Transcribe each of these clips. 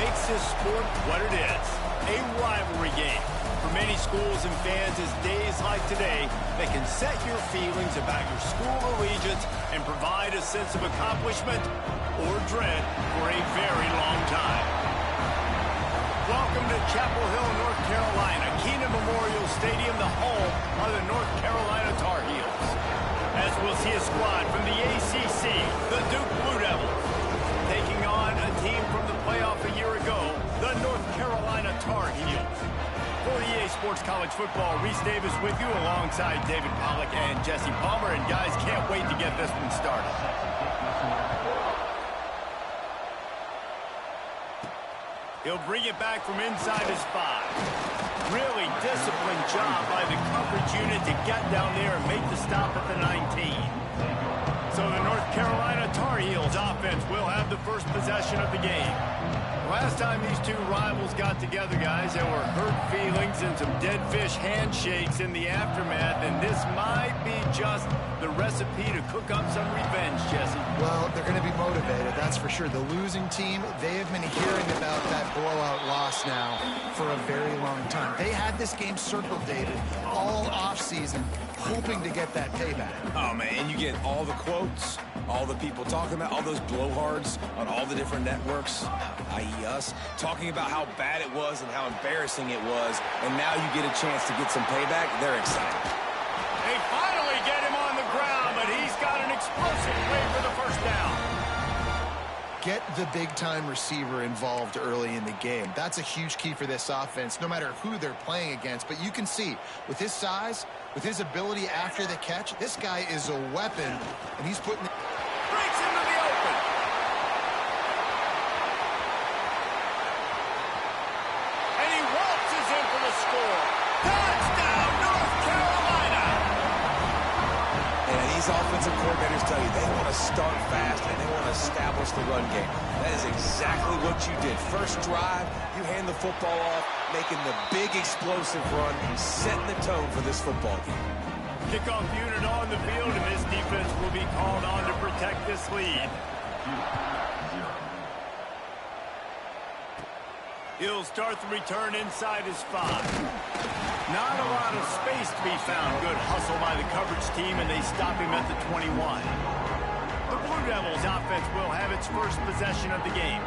makes this sport what it is, a rivalry game. For many schools and fans, it's days like today that can set your feelings about your school allegiance and provide a sense of accomplishment or dread for a very long time. Welcome to Chapel Hill, North Carolina, Keenan Memorial Stadium, the home of the North Carolina Tar Heels. As we'll see a squad from the ACC, the Duke Blue Devils, taking on a team from the playoff a year ago, the North Carolina Tar Heels. For EA Sports College Football, Reese Davis with you alongside David Pollack and Jesse Palmer. And guys, can't wait to get this one started. He'll bring it back from inside his 5. Really disciplined job by the coverage unit to get down there and make the stop at the 19. So the North Carolina Tar Heels offense will have the first possession of the game. Last time these two rivals got together, guys, there were hurt feelings and some dead fish handshakes in the aftermath, and this might be just the recipe to cook up some revenge, Jesse. Well, they're going to be motivated, that's for sure. The losing team, they have been hearing about that blowout loss now for a very long time. They had this game circled, David, all offseason, hoping to get that payback. Oh, man, and you get all the quotes, all the people talking about, all those blowhards on all the different networks, i.e. us, talking about how bad it was and how embarrassing it was, and now you get a chance to get some payback. They're excited. They finally get him on the ground, but he's got an explosive play for the first down. Get the big-time receiver involved early in the game. That's a huge key for this offense, no matter who they're playing against. But you can see, with his size, with his ability after the catch, this guy is a weapon, and he's putting... Breaks into the open. And he waltzes in for the score. Touchdown, North Carolina! And these offensive coordinators tell you they want to start fast and they want to establish the run game. That is exactly what you did. First drive, you hand the football off, making the big explosive run and setting the tone for this football game. Kickoff unit on the field, and this defense will be called on to protect this lead. He'll start the return inside his 5. Not a lot of space to be found. Good hustle by the coverage team, and they stop him at the 21. The Blue Devils offense will have its first possession of the game.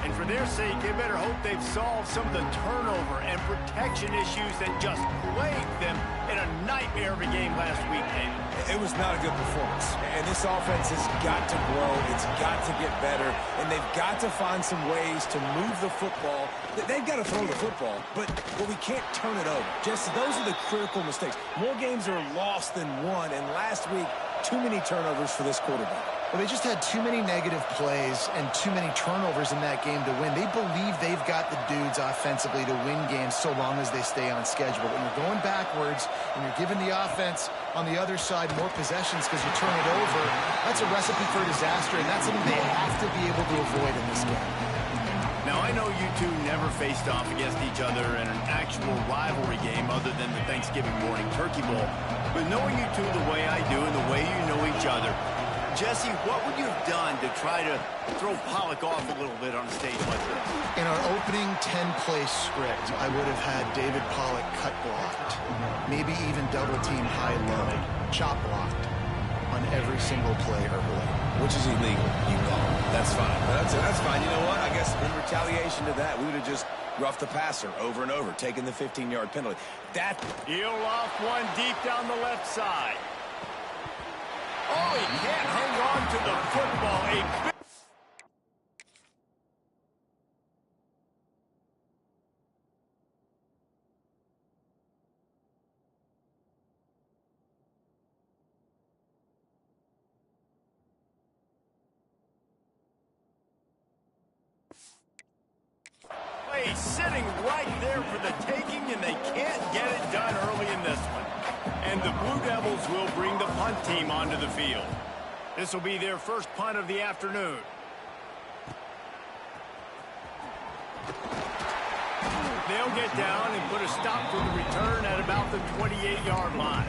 And for their sake, they better hope they've solved some of the turnover and protection issues that just plagued them in a nightmare of a game last week, David. It was not a good performance. And this offense has got to grow. It's got to get better. And they've got to find some ways to move the football. They've got to throw the football, but we can't turn it over. Just those are the critical mistakes. More games are lost than won, and last week, too many turnovers for this quarterback. Well, they just had too many negative plays and too many turnovers in that game to win. They believe they've got the dudes offensively to win games so long as they stay on schedule. But when you're going backwards and you're giving the offense on the other side more possessions because you turn it over, that's a recipe for disaster, and that's something they have to be able to avoid in this game. Now, I know you two never faced off against each other in an actual rivalry game other than the Thanksgiving morning Turkey Bowl. But knowing you two the way I do and the way you know each other, Jesse, what would you have done to try to throw Pollack off a little bit on a stage like this? In our opening 10-play script, I would have had David Pollack cut blocked, maybe even double-team high-low, chop blocked on every single play early. Which is illegal. You know, that's fine. That's fine. You know what? I guess in retaliation to that, we would have just roughed the passer over and over, taking the 15-yard penalty. He'll off one deep down the left side. Oh, he can't hang on to the football. Play sitting right there for the taking, and they can't get it done early in this one. And the Blue Devils will bring the punt team onto the field. This will be their first punt of the afternoon. They'll get down and put a stop to the return at about the 28-yard line.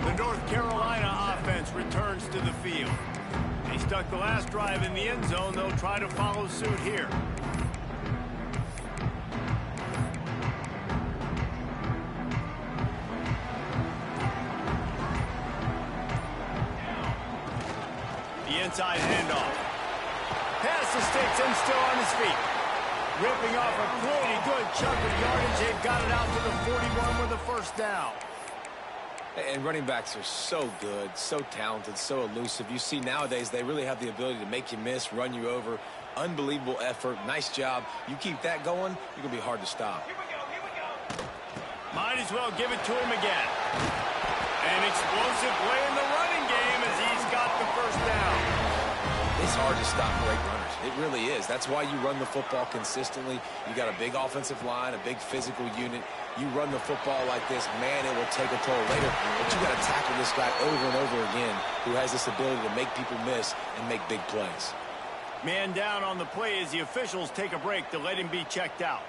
The North Carolina offense returns to the field. They stuck the last drive in the end zone. They'll try to follow suit here. inside handoff. Past the sticks and still on his feet. Ripping off a pretty good chunk of yardage. They've got it out to the 41 with a first down. And running backs are so good, so talented, so elusive. You see nowadays they really have the ability to make you miss, run you over. Unbelievable effort. Nice job. You keep that going, you're going to be hard to stop. Might as well give it to him again. An explosive play in the running game as he's got the first down. It's hard to stop great runners. It really is. That's why you run the football consistently. You got a big offensive line, a big physical unit. You run the football like this, man, it will take a toll later. But you got to tackle this guy over and over again who has this ability to make people miss and make big plays. Man down on the play as the officials take a break to let him be checked out.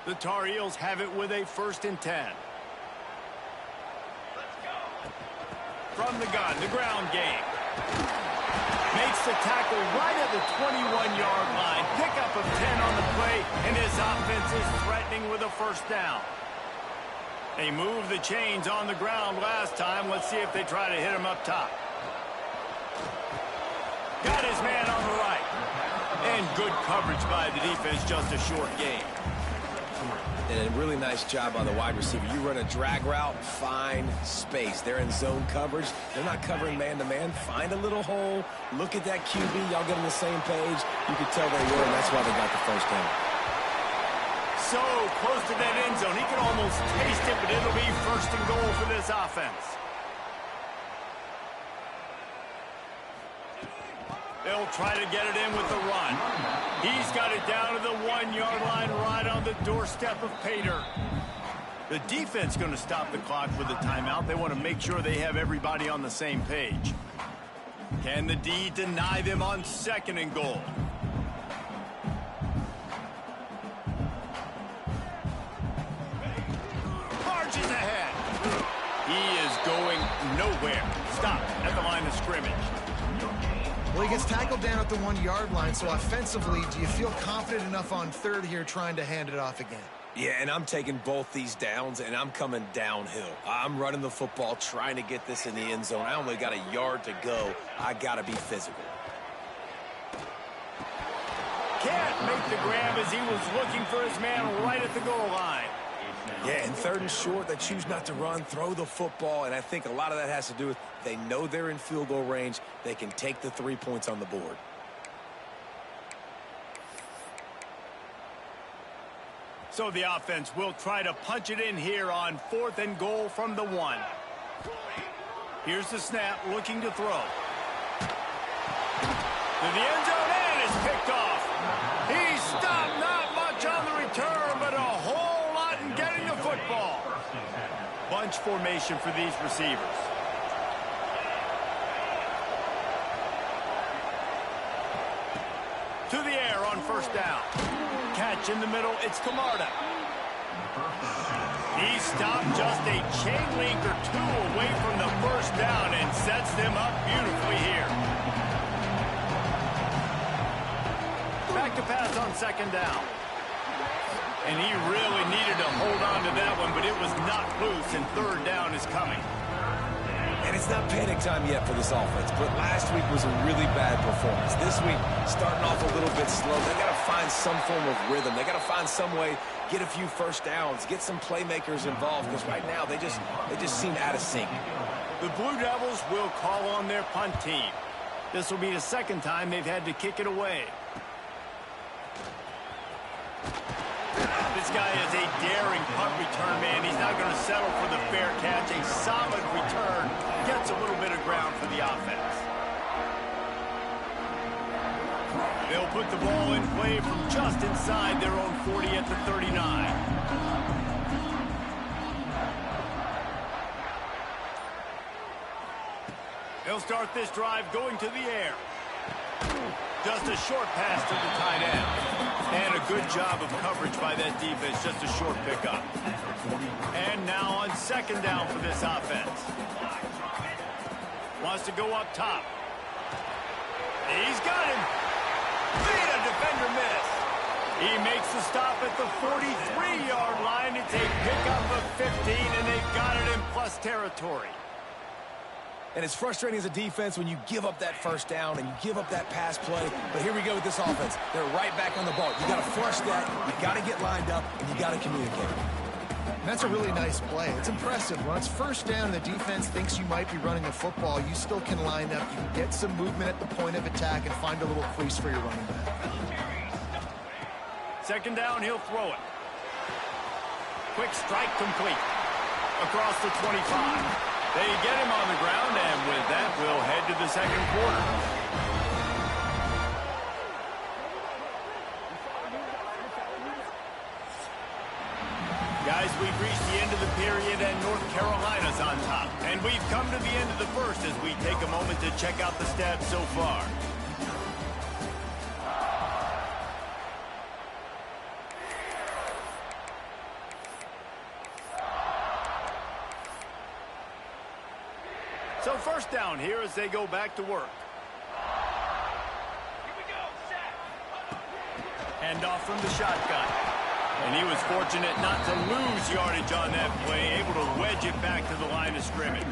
The Tar Heels have it with a 1st and 10. From the gun, the ground game. Makes the tackle right at the 21-yard line. Pickup of 10 on the play, and his offense is threatening with a first down. They moved the chains on the ground last time. Let's see if they try to hit him up top. Got his man on the right. And good coverage by the defense, just a short gain. And a really nice job by the wide receiver. You run a drag route, find space. They're in zone coverage. They're not covering man-to-man. Find a little hole. Look at that QB. Y'all get on the same page. You could tell they were, and that's why they got the first down. So close to that end zone. He can almost taste it, but it'll be 1st and goal for this offense. They'll try to get it in with the run. He's got it down to the 1-yard line right on the doorstep of Pater. The defense going to stop the clock with a timeout. They want to make sure they have everybody on the same page. Can the D deny them on 2nd and goal? Marches ahead. He is going nowhere. Stop at the line of scrimmage. Well, he gets tackled down at the 1-yard line, so offensively, do you feel confident enough on 3rd here trying to hand it off again? Yeah, and I'm taking both these downs, and I'm coming downhill. I'm running the football, trying to get this in the end zone. I only got a yard to go. I got to be physical. Can't make the grab as he was looking for his man right at the goal line. Yeah, and 3rd and short, they choose not to run, throw the football, and I think a lot of that has to do with they know they're in field goal range. They can take the 3 points on the board. So the offense will try to punch it in here on 4th and goal from the 1. Here's the snap, looking to throw. To the end zone, and it's picked off. He stopped, not much on the return, but a whole lot in getting the football. Bunch formation for these receivers. To the air on 1st down. Catch in the middle, it's Camarda. He stopped just a chain link or 2 away from the first down and sets them up beautifully here. Back to pass on 2nd down. And he really needed to hold on to that one, but it was not loose, and 3rd down is coming. And it's not panic time yet for this offense, but last week was a really bad performance. This week, starting off a little bit slow. They got to find some form of rhythm. They got to find some way, get a few first downs, get some playmakers involved, because right now they just seem out of sync. The Blue Devils will call on their punt team. This will be the 2nd time they've had to kick it away. This guy is a daring punt return man. He's not going to settle for the fair catch. A solid return gets a little bit of ground for the offense. They'll put the ball in play from just inside their own 40 at the 39. They'll start this drive going to the air. Just a short pass to the tight end. And a good job of coverage by that defense. Just a short pickup. And now on 2nd down for this offense. Wants to go up top. He's got him. Made a defender miss. He makes the stop at the 43-yard line. It's a pickup of 15, and they've got it in plus territory. And it's frustrating as a defense when you give up that first down and you give up that pass play. But here we go with this offense. They're right back on the ball. You got to flush that. You got to get lined up, and you got to communicate. And that's a really nice play. It's impressive. When it's first down and the defense thinks you might be running the football, you still can line up. You can get some movement at the point of attack and find a little crease for your running back. Second down, he'll throw it. Quick strike complete. Across the 25. They get him on the ground, and with that, we'll head to the second quarter. Guys, we've reached the end of the period, and North Carolina's on top. And we've come to the end of the first as we take a moment to check out the stats so far. So first down here as they go back to work. Here we go, set. Hand off from the shotgun. And he was fortunate not to lose yardage on that play, able to wedge it back to the line of scrimmage.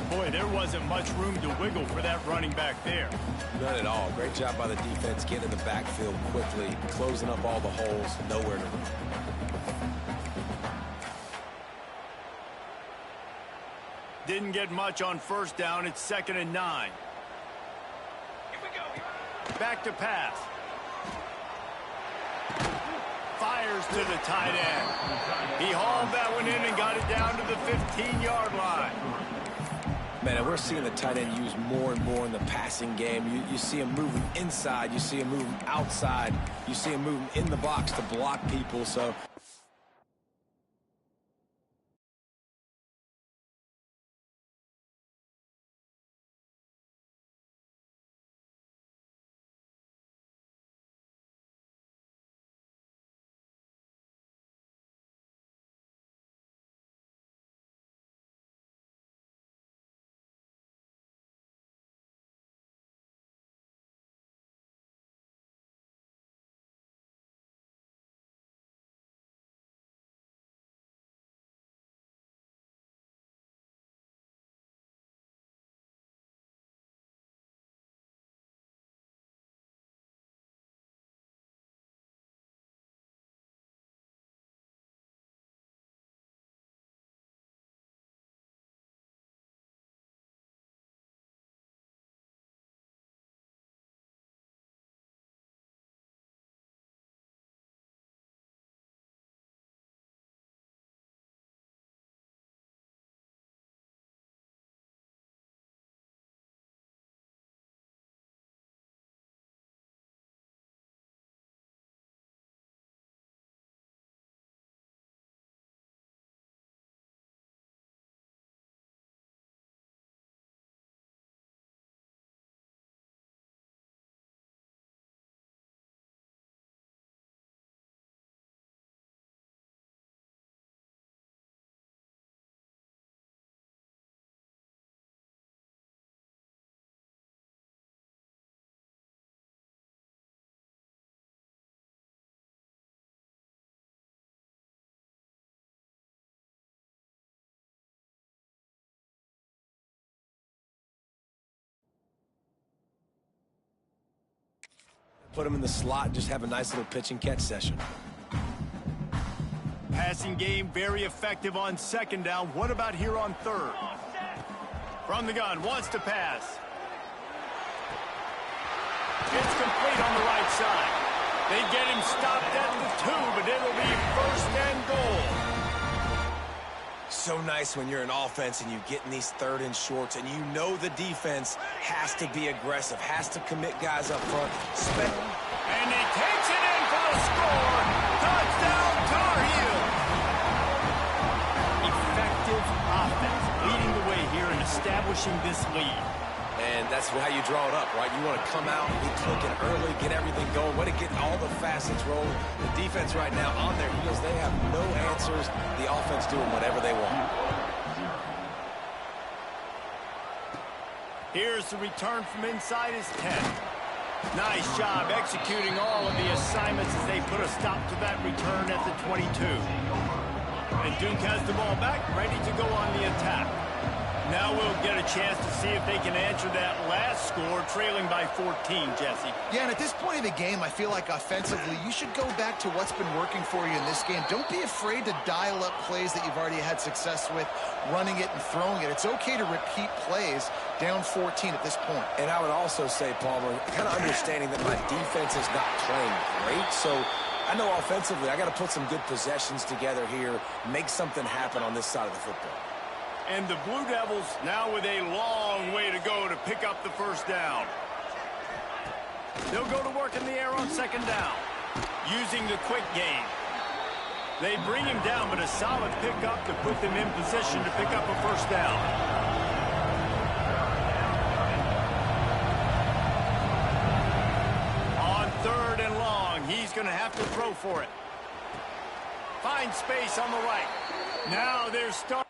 Boy, there wasn't much room to wiggle for that running back there. None at all. Great job by the defense getting in the backfield quickly, closing up all the holes, nowhere to run. Didn't get much on first down. It's 2nd and 9. Here we go. Back to pass. Fires to the tight end. He hauled that one in and got it down to the 15-yard line. Man, and we're seeing the tight end used more and more in the passing game. You see him moving inside. You see him moving outside. You see him moving in the box to block people. So put him in the slot and just have a nice little pitch and catch session. Passing game very effective on 2nd down. What about here on 3rd? From the gun, wants to pass. It's complete on the right side. They get him stopped at the 2, but it'll be 1st and goal. So nice when you're an offense and you get in these 3rd and shorts and you know the defense has to be aggressive, has to commit guys up front. And he takes it in for the score. Touchdown, Tar Heels. Effective offense leading the way here and establishing this lead. And that's how you draw it up, right? You want to come out, be clicking early, get everything going, want to get all the facets rolling. The defense right now on their heels, they have no answers. The offense doing whatever they want. Here's the return from inside his 10. Nice job executing all of the assignments as they put a stop to that return at the 22. And Duke has the ball back, ready to go on the attack. Now we'll get a chance to see if they can answer that last score, trailing by 14, Jesse. Yeah, and at this point of the game, I feel like offensively, you should go back to what's been working for you in this game. Don't be afraid to dial up plays that you've already had success with, running it and throwing it. It's okay to repeat plays down 14 at this point. And I would also say, Palmer, kind of understanding that my defense is not playing great, so I know offensively I got to put some good possessions together here, make something happen on this side of the football. And the Blue Devils now with a long way to go to pick up the first down. They'll go to work in the air on second down, using the quick game. They bring him down, but a solid pickup to put them in position to pick up a first down. On third and long, he's going to have to throw for it. Find space on the right. Now they're starting.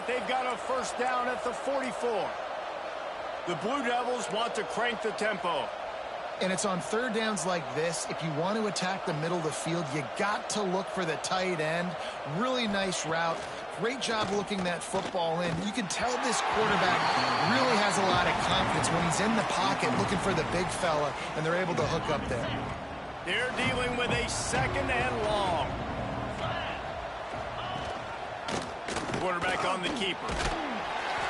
They've got a first down at the 44. The Blue Devils want to crank the tempo. And it's on third downs like this. If you want to attack the middle of the field, you got to look for the tight end. Really nice route. Great job looking that football in. You can tell this quarterback really has a lot of confidence when he's in the pocket looking for the big fella, and they're able to hook up there. They're dealing with a second and long. Quarterback on the keeper.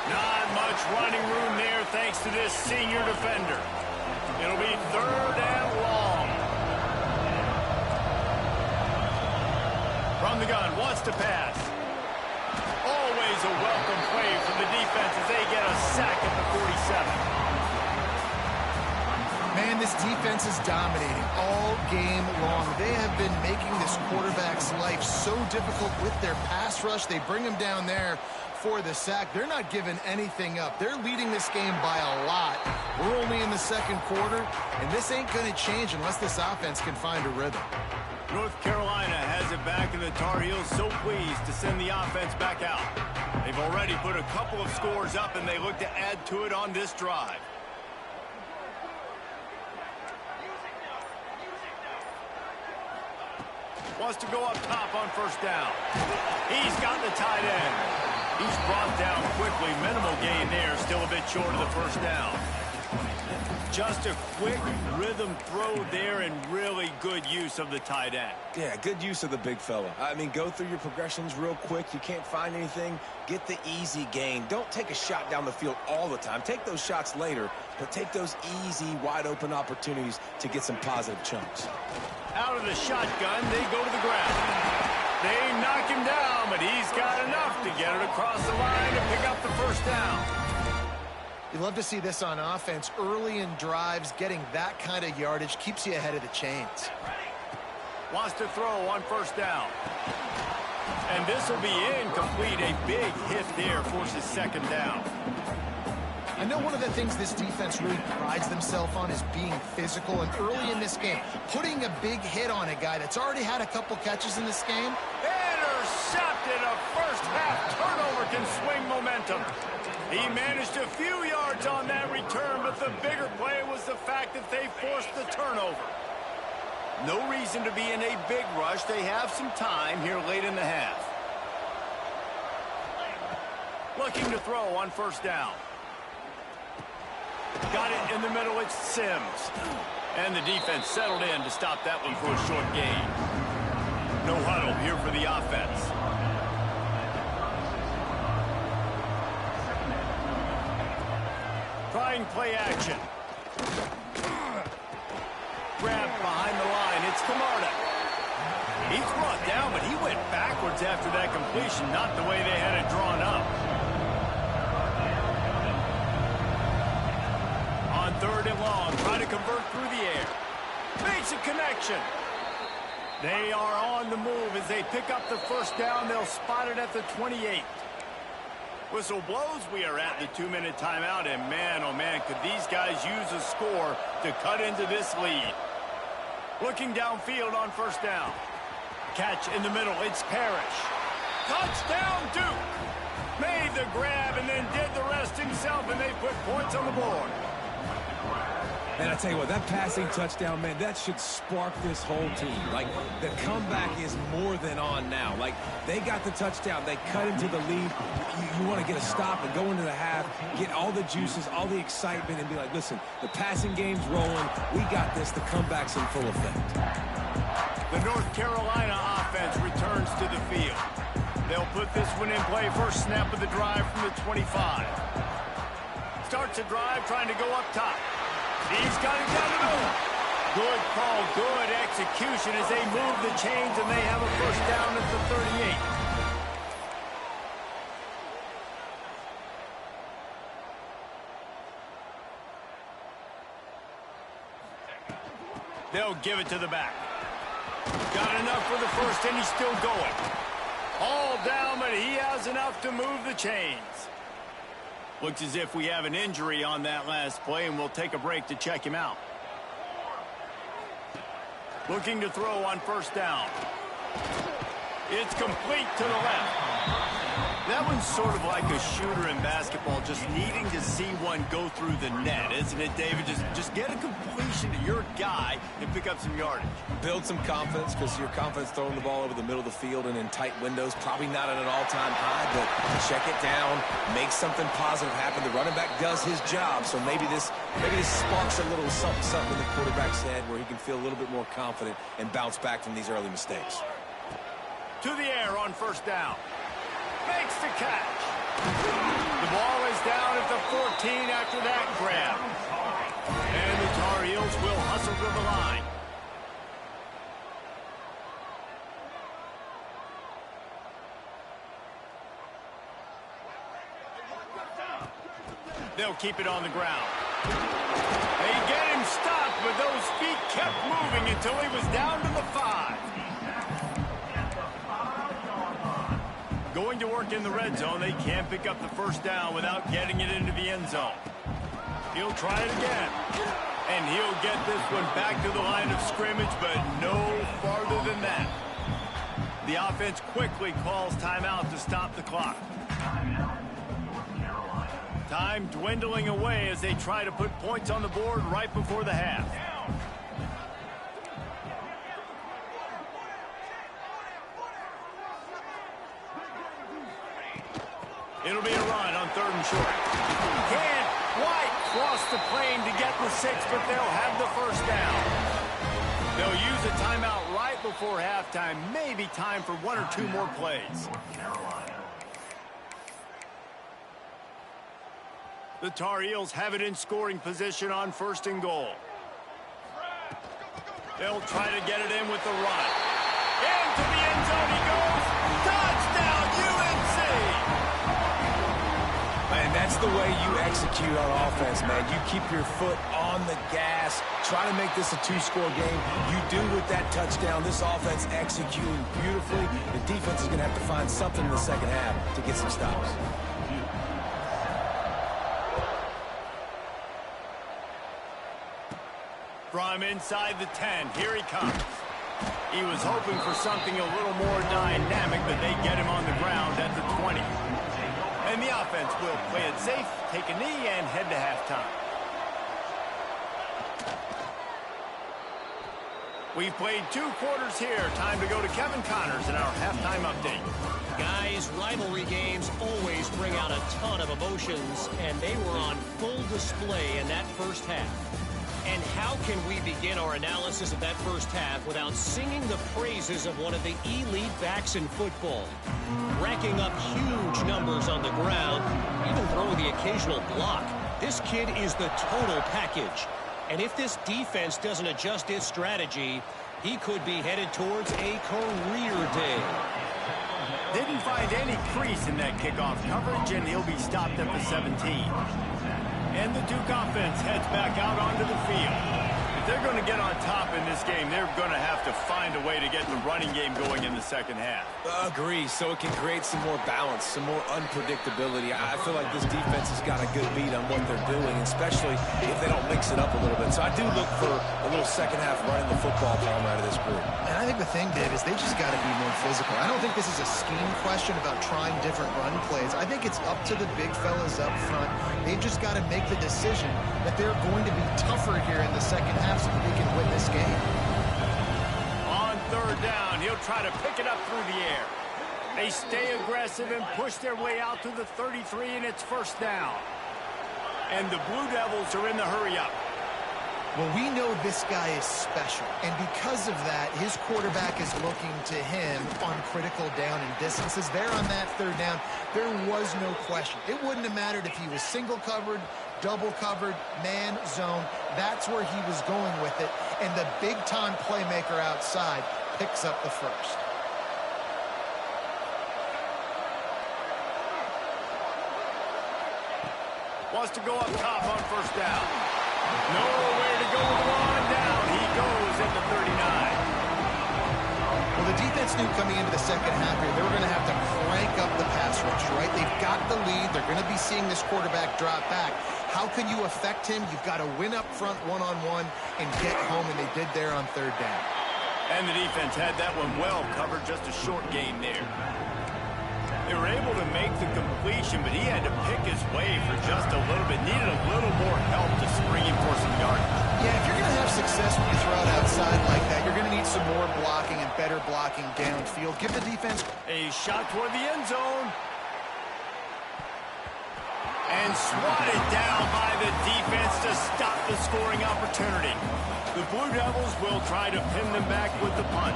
Not much running room there thanks to this senior defender. It'll be third and long. From the gun, wants to pass. Always a welcome play for the defense as they get a sack at the 47. Man, this defense is dominating all game long. They have been making this quarterback's life so difficult with their pass rush. They bring him down there for the sack. They're not giving anything up. They're leading this game by a lot. We're only in the second quarter, and this ain't going to change unless this offense can find a rhythm. North Carolina has it back in the Tar Heels, so pleased to send the offense back out. They've already put a couple of scores up, and they look to add to it on this drive. Wants to go up top on first down. He's got the tight end. He's brought down quickly. Minimal gain there. Still a bit short of the first down. Just a quick rhythm throw there and really good use of the tight end. Yeah, good use of the big fella. I mean, go through your progressions real quick. You can't find anything. Get the easy gain. Don't take a shot down the field all the time. Take those shots later, but take those easy, wide-open opportunities to get some positive chunks. Out of the shotgun, they go to the ground. They knock him down, but he's got enough to get it across the line and pick up the first down. You love to see this on offense. Early in drives, getting that kind of yardage keeps you ahead of the chains. Wants to throw on first down. And this will be incomplete. A big hit there forces second down. I know one of the things this defense really prides themselves on is being physical, and early in this game, putting a big hit on a guy that's already had a couple catches in this game. Intercepted. A first-half turnover can swing momentum. He managed a few yards on that return, but the bigger play was the fact that they forced the turnover. No reason to be in a big rush. They have some time here late in the half. Looking to throw on first down. Got it in the middle. It's Sims. And the defense settled in to stop that one for a short gain. No huddle here for the offense. Trying play action. Grab behind the line. It's Camarda. He's brought down, but he went backwards after that completion, not the way they had it drawn up. On third and long, trying to convert through the air. Makes a connection. They are on the move as they pick up the first down. They'll spot it at the 28. Whistle blows. We are at the 2-minute timeout, and man, oh man, could these guys use a score to cut into this lead. Looking downfield on first down. Catch in the middle. It's Parrish. Touchdown, Duke. Made the grab and then did the rest himself, and they put points on the board. And I tell you what, that passing touchdown, man, that should spark this whole team. Like, the comeback is more than on now. Like, they got the touchdown. They cut into the lead. You want to get a stop and go into the half, get all the juices, all the excitement, and be like, listen, the passing game's rolling. We got this. The comeback's in full effect. The North Carolina offense returns to the field. They'll put this one in play. First snap of the drive from the 25. Starts a drive trying to go up top. He's got it down the middle. Good call, good execution as they move the chains, and they have a first down at the 38. They'll give it to the back. Got enough for the first, and he's still going. All down, but he has enough to move the chains. Looks as if we have an injury on that last play, and we'll take a break to check him out. Looking to throw on first down. It's complete to the left. That one's sort of like a shooter in basketball, just needing to see one go through the net, isn't it, David? Just get a completion to your guy and pick up some yardage. Build some confidence, because your confidence throwing the ball over the middle of the field and in tight windows, probably not at an all-time high, but check it down, make something positive happen. The running back does his job, so maybe this sparks a little something in the quarterback's head where he can feel a little bit more confident and bounce back from these early mistakes. To the air on first down. Makes the catch. The ball is down at the 14 after that grab. And the Tar Heels will hustle to the line. They'll keep it on the ground. They get him stopped, but those feet kept moving until he was down to the 5. Going to work in the red zone. They can't pick up the first down without getting it into the end zone. He'll try it again. And he'll get this one back to the line of scrimmage, but no farther than that. The offense quickly calls timeout to stop the clock. Time dwindling away as they try to put points on the board right before the half. It'll be a run on third and short. Can't quite cross the plane to get the 6, but they'll have the first down. They'll use a timeout right before halftime. Maybe time for 1 or 2 more plays. The Tar Heels have it in scoring position on first and goal. They'll try to get it in with the run. Into the end zone he goes. Touchdown, UNC! And that's the way you execute on offense, man. You keep your foot on the gas. Try to make this a 2-score game. You do with that touchdown. This offense executing beautifully. The defense is going to have to find something in the second half to get some stops. From inside the 10, here he comes. He was hoping for something a little more dynamic, but they get him on the ground at the 20. And the offense will play it safe, take a knee, and head to halftime. We've played 2 quarters here. Time to go to Kevin Connors in our halftime update. Guys, rivalry games always bring out a ton of emotions, and they were on full display in that first half. And how can we begin our analysis of that first half without singing the praises of one of the elite backs in football? Racking up huge numbers on the ground, even throwing the occasional block. This kid is the total package. And if this defense doesn't adjust its strategy, he could be headed towards a career day. Didn't find any crease in that kickoff coverage, and he'll be stopped at the 17. And the Duke offense heads back out onto the field. If they're going to get on top in this game, they're going to have to find a way to get the running game going in the second half. Agree, so it can create some more balance, some more unpredictability. I feel like this defense has got a good beat on what they're doing, especially if they don't mix it up a little bit. So I do look for a little second half running the football Palmer out of this group. And I think the thing, Dave, is they just got to be more physical. I don't think this is a scheme question about trying different run plays. I think it's up to the big fellas up front. They've just got to make the decision that they're going to be tougher here in the second half so that they can win this game. On third down, he'll try to pick it up through the air. They stay aggressive and push their way out to the 33, and it's first down. And the Blue Devils are in the hurry-up. Well, we know this guy is special, and because of that, his quarterback is looking to him on critical down and distances. There on that third down, there was no question. It wouldn't have mattered if he was single covered, double covered, man, zone. That's where he was going with it, and the big-time playmaker outside picks up the first. Wants to go up top on first down. Nowhere to go with the on down. He goes at the 39. Well, the defense knew coming into the second half here, they were going to have to crank up the pass rush, right? They've got the lead. They're going to be seeing this quarterback drop back. How can you affect him? You've got to win up front one-on-one and get home, and they did there on third down. And the defense had that one well covered, just a short gain there. They were able to make the completion, but he had to pick his way for just a little bit. Needed a little more help to spring him for some yardage. Yeah, if you're going to have success when you throw it outside like that, you're going to need some more blocking and better blocking downfield. Give the defense a shot toward the end zone. And swatted down by the defense to stop the scoring opportunity. The Blue Devils will try to pin them back with the punt.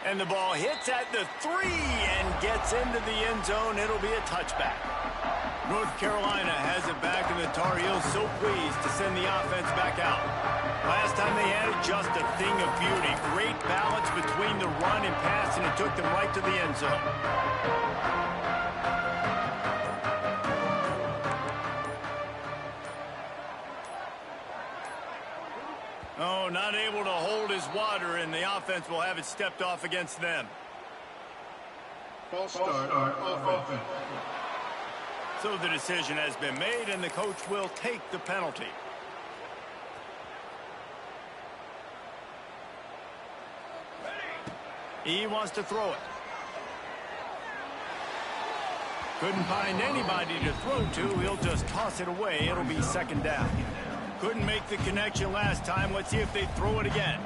And the ball hits at the 3 and gets into the end zone. It'll be a touchback. North Carolina has it back, and the Tar Heels so pleased to send the offense back out. Last time they had it, just a thing of beauty. Great balance between the run and pass, and it took them right to the end zone. Oh, not able to hold his water, and the offense will have it stepped off against them. False start on offense. So the decision has been made, and the coach will take the penalty. He wants to throw it. Couldn't find anybody to throw to. He'll just toss it away. It'll be second down. Couldn't make the connection last time. Let's see if they throw it again.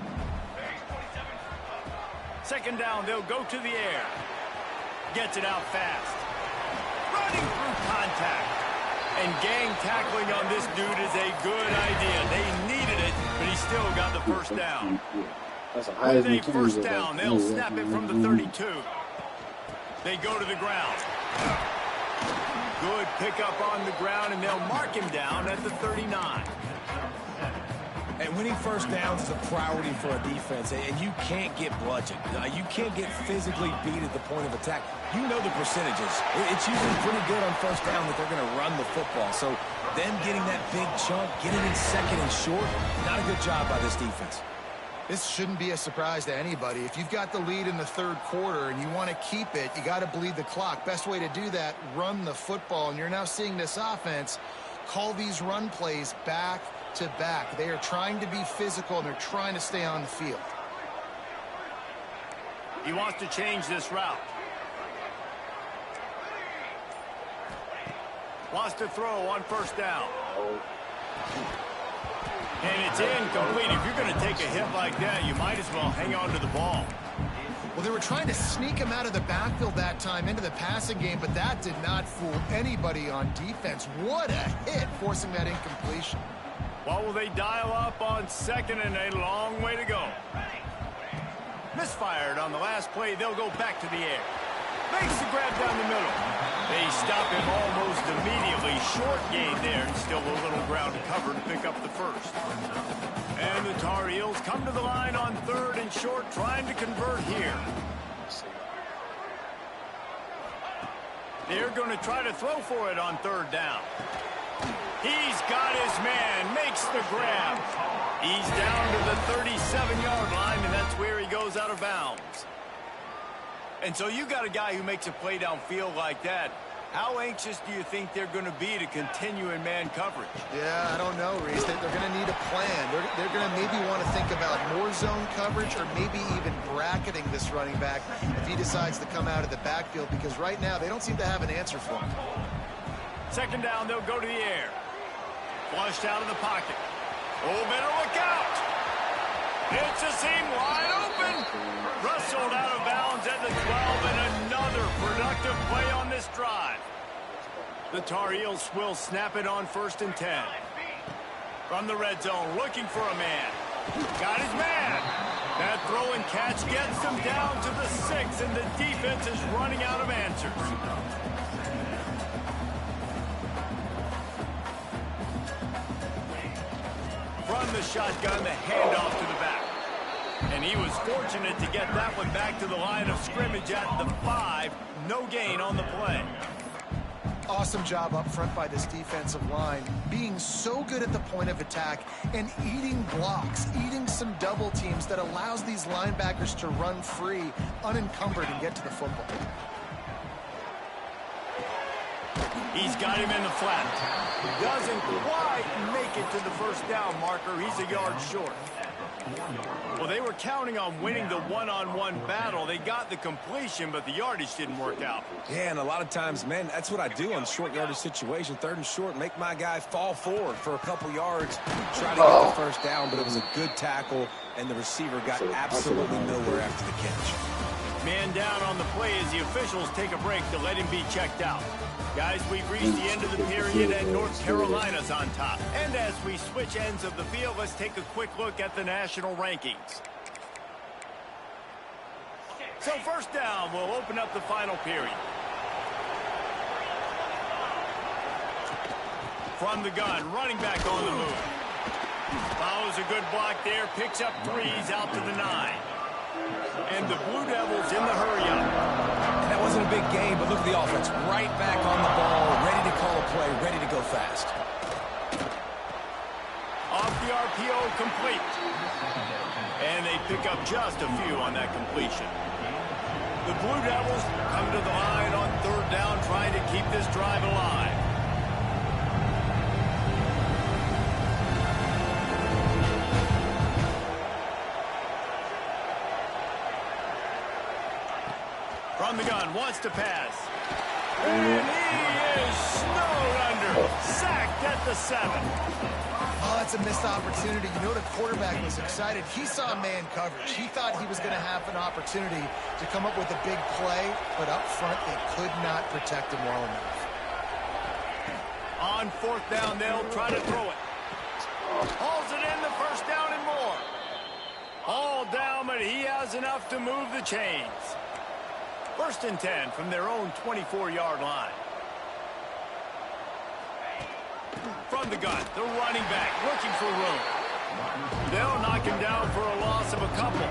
Second down, they'll go to the air. Gets it out fast. Running through contact. And gang tackling on this dude is a good idea. They needed it, but he still got the first down. With a first down, they'll snap it from the 32. They go to the ground. Good pickup on the ground, and they'll mark him down at the 39. And winning first downs is a priority for a defense, and you can't get bludgeoned. You can't get physically beat at the point of attack. You know the percentages. It's usually pretty good on first down that they're going to run the football. So them getting that big chunk, getting in second and short, not a good job by this defense. This shouldn't be a surprise to anybody. If you've got the lead in the third quarter and you want to keep it, you got to bleed the clock. Best way to do that, run the football. And you're now seeing this offense call these run plays back to back. They are trying to be physical, and they're trying to stay on the field. He wants to change this route. Wants to throw on first down. And it's incomplete. If you're going to take a hit like that, you might as well hang on to the ball. Well, they were trying to sneak him out of the backfield that time into the passing game, but that did not fool anybody on defense. What a hit, forcing that incompletion. Well, will they dial up on second, and a long way to go. Misfired on the last play. They'll go back to the air. Makes the grab down the middle. They stop him almost immediately. Short gain there, and still a little ground to cover to pick up the first. And the Tar Heels come to the line on third and short, trying to convert here. They're going to try to throw for it on third down. He's got his man, makes the grab. He's down to the 37-yard line, and that's where he goes out of bounds. And so you got a guy who makes a play downfield like that. How anxious do you think they're going to be to continue in man coverage? Yeah, I don't know, Reese. They're going to need a plan. They're going to maybe want to think about more zone coverage or maybe even bracketing this running back if he decides to come out of the backfield, because right now they don't seem to have an answer for him. Second down, they'll go to the air. Flushed out of the pocket. Oh, better look out. It's a seam wide open. Rustled out of bounds at the 12, and another productive play on this drive. The Tar Heels will snap it on 1st and 10. From the red zone, looking for a man. Got his man. That throw and catch gets them down to the 6, and the defense is running out of answers. From the shotgun, the handoff to the back. And he was fortunate to get that one back to the line of scrimmage at the 5. No gain on the play. Awesome job up front by this defensive line, being so good at the point of attack and eating blocks, eating some double teams that allows these linebackers to run free, unencumbered, and get to the football. He's got him in the flat. Doesn't quite make it to the first down marker. He's a yard short. Well, they were counting on winning the one-on-one battle. They got the completion, but the yardage didn't work out. Yeah, and a lot of times, man, that's what I do on short yardage situation. 3rd and short, make my guy fall forward for a couple yards, try to get the first down, but it was a good tackle, and the receiver got absolutely nowhere after the catch. Man down on the play as the officials take a break to let him be checked out. Guys, we've reached the end of the period, and North Carolina's on top. And as we switch ends of the field, let's take a quick look at the national rankings. So 1st down will open up the final period. From the gun, running back on the move. Follows a good block there, picks up 3s out to the 9. And the Blue Devils in the hurry-up. And that wasn't a big game, but look at the offense. Right back on the ball, ready to call a play, ready to go fast. Off the RPO, complete. And they pick up just a few on that completion. The Blue Devils come to the line on 3rd down, trying to keep this drive alive. From the gun, wants to pass. And he is snowed under. Sacked at the 7. Oh, that's a missed opportunity. You know, the quarterback was excited. He saw man coverage. He thought he was going to have an opportunity to come up with a big play, but up front, they could not protect him well enough. On 4th down, they'll try to throw it. Hauls it in, the 1st down and more. All down, but he has enough to move the chains. 1st and 10 from their own 24-yard line. From the gun, the running back looking for room. They'll knock him down for a loss of a couple.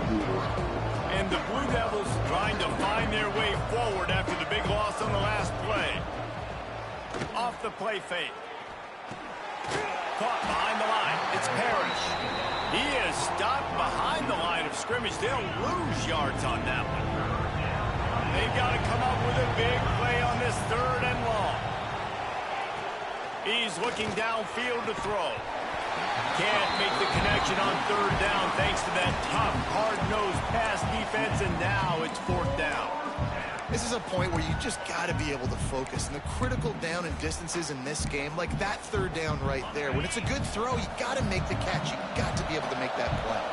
And the Blue Devils trying to find their way forward after the big loss on the last play. Off the play fake. Caught behind the line. It's Parrish. He is stopped behind the line of scrimmage. They'll lose yards on that one. They've got to come up with a big play on this 3rd and long. He's looking downfield to throw. Can't make the connection on 3rd down thanks to that tough, hard-nosed pass defense, and now it's 4th down. This is a point where you just got to be able to focus. And the critical down and distances in this game, like that 3rd down right there, when it's a good throw, you got to make the catch. You got to be able to make that play.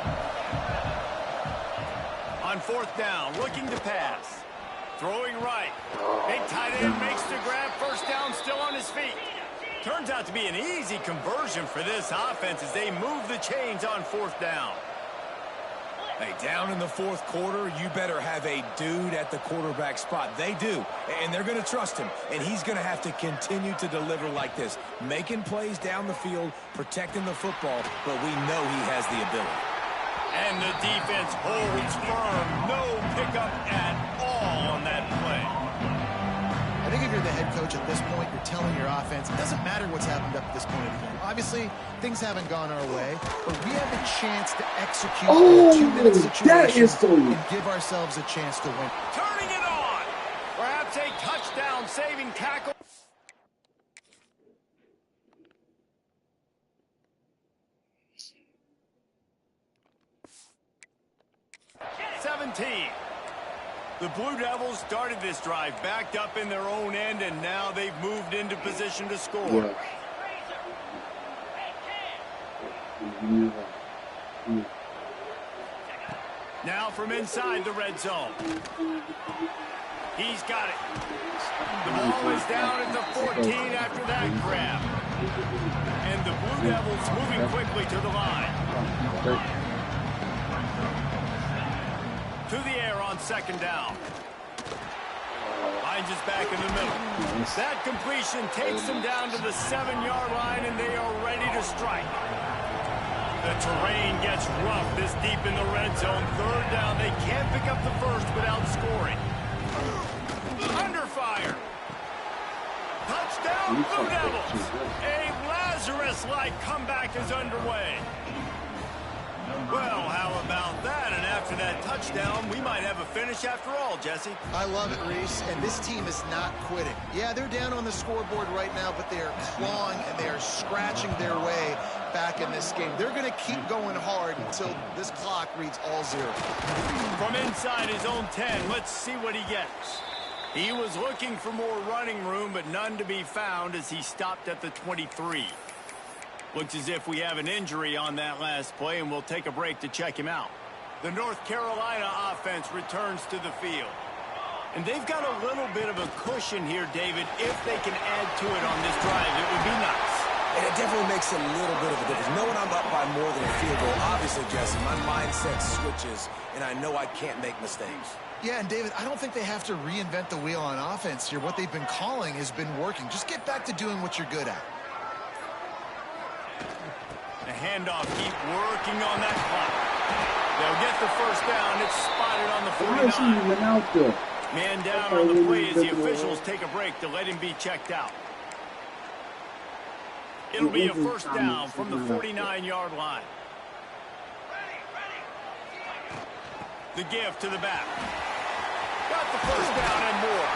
On 4th down, looking to pass. Throwing right. Big tight end makes the grab. 1st down, still on his feet. Turns out to be an easy conversion for this offense as they move the chains on 4th down. Hey, down in the 4th quarter, you better have a dude at the quarterback spot. They do, and they're going to trust him, and he's going to have to continue to deliver like this, making plays down the field, protecting the football, but we know he has the ability. And the defense holds firm. No pickup at all on that play. I think if you're the coach, at this point, you're telling your offense, it doesn't matter what's happened up to this point of the game. Obviously, things haven't gone our way, but we have a chance to execute a 2-minute situation and give ourselves a chance to win. Turning it on. Perhaps a touchdown-saving tackle. The Blue Devils started this drive backed up in their own end, and now they've moved into position to score. Now from inside the red zone. He's got it. The ball is down at the 14 after that grab. And the Blue Devils moving quickly to the line. To the air on second down. Finds his back in the middle. That completion takes them down to the 7-yard line, and they are ready to strike. The terrain gets rough this deep in the red zone. Third down, they can't pick up the first without scoring. Under fire. Touchdown, Blue Devils. A Lazarus-like comeback is underway. Well, how about that? And after that touchdown, we might have a finish after all, Jesse. I love it, Reese, and this team is not quitting. Yeah, they're down on the scoreboard right now, but they are clawing and they are scratching their way back in this game. They're going to keep going hard until this clock reads all 0. From inside his own 10, let's see what he gets. He was looking for more running room, but none to be found as he stopped at the 23. Looks as if we have an injury on that last play, and we'll take a break to check him out. The North Carolina offense returns to the field. And they've got a little bit of a cushion here, David. If they can add to it on this drive, it would be nice. And it definitely makes a little bit of a difference. Knowing I'm up by more than a field goal, obviously, Jesse, my mindset switches, and I know I can't make mistakes. Yeah, and David, I don't think they have to reinvent the wheel on offense here. What they've been calling has been working. Just get back to doing what you're good at. The handoff, keep working on that clock. They'll get the first down. It's spotted on the 49. Man down on the play as the officials take a break to let him be checked out. It'll be a first down from the 49-yard line. The give to the back. Got the first down and more.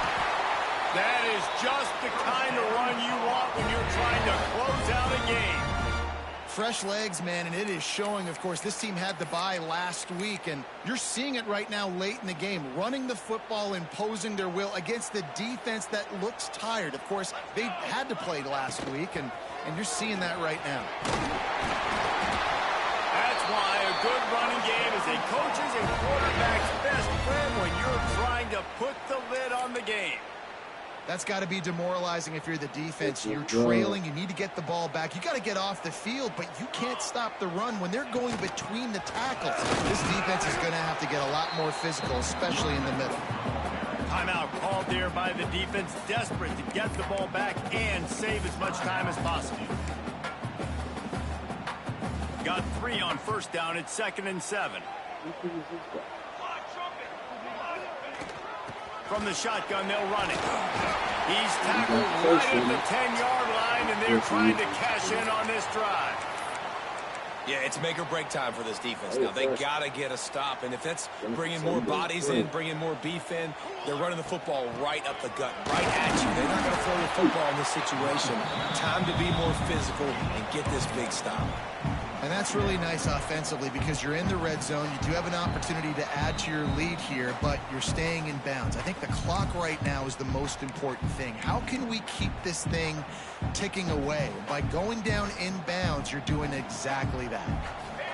That is just the kind of run you want when you're trying to close out a game. Fresh legs, man, and it is showing. Of course, this team had the bye last week, and you're seeing it right now late in the game, running the football, imposing their will against the defense that looks tired. Of course, they had to play last week, and you're seeing that right now. That's why a good running game is a coach's and quarterback's best friend when you're trying to put the lid on the game. That's got to be demoralizing if you're the defense. You're trailing. You need to get the ball back. You got to get off the field, but you can't stop the run when they're going between the tackles. This defense is going to have to get a lot more physical, especially in the middle. Timeout called there by the defense, desperate to get the ball back and save as much time as possible. Got 3 on first down. It's 2nd and 7. From the shotgun, they'll run it. He's tackled right at the 10-yard line, and they're trying to cash in on this drive. Yeah, it's make or break time for this defense now. They got to get a stop, and if that's bringing more bodies in, bringing more beef in, they're running the football right up the gut, right at you. They're not going to throw the football in this situation. Time to be more physical and get this big stop. And that's really nice offensively because you're in the red zone. You do have an opportunity to add to your lead here, but you're staying in bounds. I think the clock right now is the most important thing. How can we keep this thing ticking away? By going down in bounds, you're doing exactly that.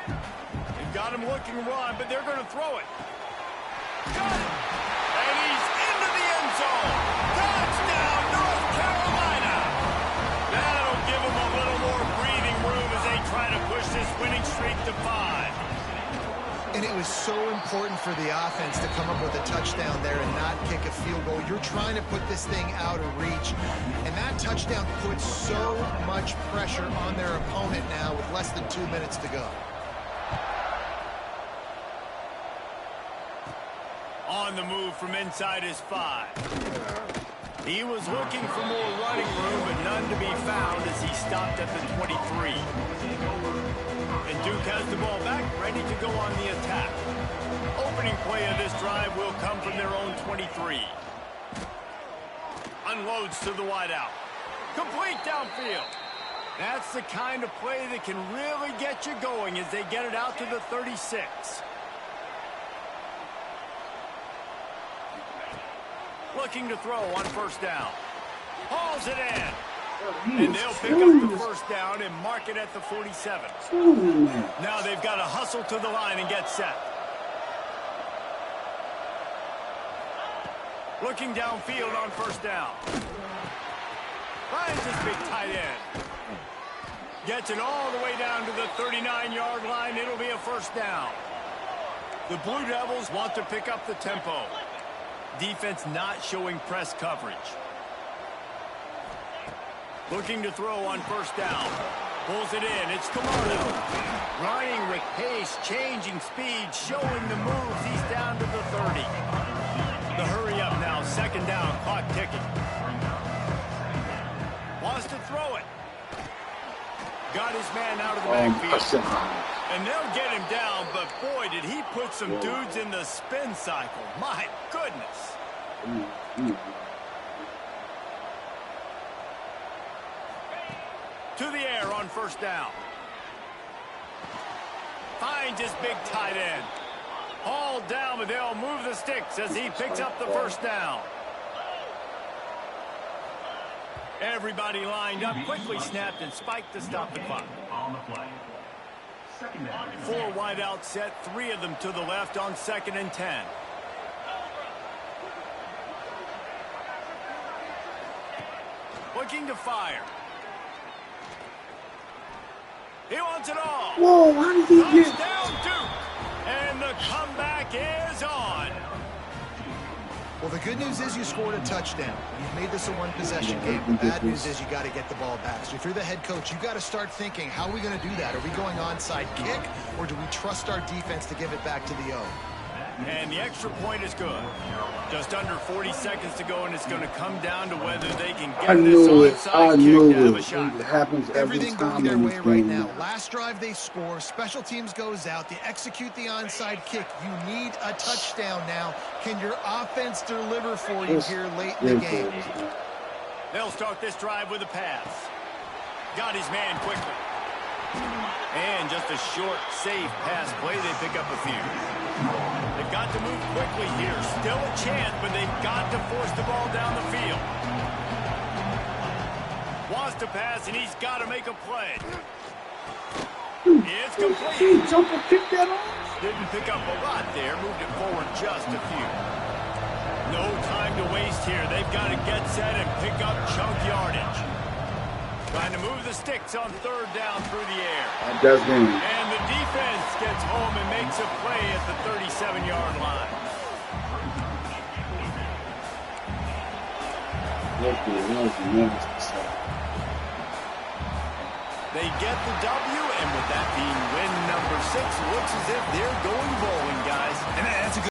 They've got him looking to run, but they're going to throw it. Got it! And he's into the end zone. Touchdown, North Carolina! That'll give him a little more breathing room as they try to push this winning streak to 5. And it was so important for the offense to come up with a touchdown there and not kick a field goal. You're trying to put this thing out of reach, and that touchdown puts so much pressure on their opponent now with less than 2 minutes to go. On the move from inside his 5. He was looking for more running room, but none to be found as he stopped at the 23. And Duke has the ball back, ready to go on the attack. Opening play of this drive will come from their own 23. Unloads to the wideout. Complete downfield. That's the kind of play that can really get you going as they get it out to the 36. Looking to throw on first down. Hauls it in. And they'll pick up the first down and mark it at the 47. Now they've got to hustle to the line and get set. Looking downfield on first down. Finds his big tight end. Gets it all the way down to the 39-yard line. It'll be a first down. The Blue Devils want to pick up the tempo. Defense not showing press coverage. Looking to throw on first down. Pulls it in. It's Camardo. Running with pace, changing speed, showing the moves. He's down to the 30. The hurry up now. Second down. Clock ticking. Wants to throw it. Got his man out of the backfield. And they'll get him down, but boy, did he put some dudes in the spin cycle. My goodness. To the air on first down. Finds his big tight end. Hauled down, but they'll move the sticks as he picks up the first down. Everybody lined up, quickly snapped and spiked to stop the clock. Four wide out set, three of them to the left on 2nd and 10. Looking to fire. He wants it all. Whoa, how did he get? Touchdown Duke. And the comeback is on. Well, the good news is you scored a touchdown. You've made this a one-possession game. The bad news is you got to get the ball back. So if you're the head coach, you got to start thinking, how are we going to do that? Are we going onside kick, or do we trust our defense to give it back to the O? And the extra point is good. Just under 40 seconds to go, and it's going to come down to whether they can get this onside kick to have a shot. It happens every Everything time going their in way this right game. now. Last drive they score. Special teams goes out. They execute the onside kick. You need a touchdown now. Can your offense deliver for you here late in the game? They'll start this drive with a pass. Got his man quickly. And just a short, safe pass play. They pick up a few. They've got to move quickly here. Still a chance, but they've got to force the ball down the field. Wants to pass, and he's got to make a play. It's complete. Jump and kick that off. Didn't pick up a lot there. Moved it forward just a few. No time to waste here. They've got to get set and pick up chunk yardage. Trying to move the sticks on 3rd down through the air. That's game. And the defense gets home and makes a play at the 37-yard line. They get the W, and with that being win number 6, looks as if they're going bowling, guys. And that's a good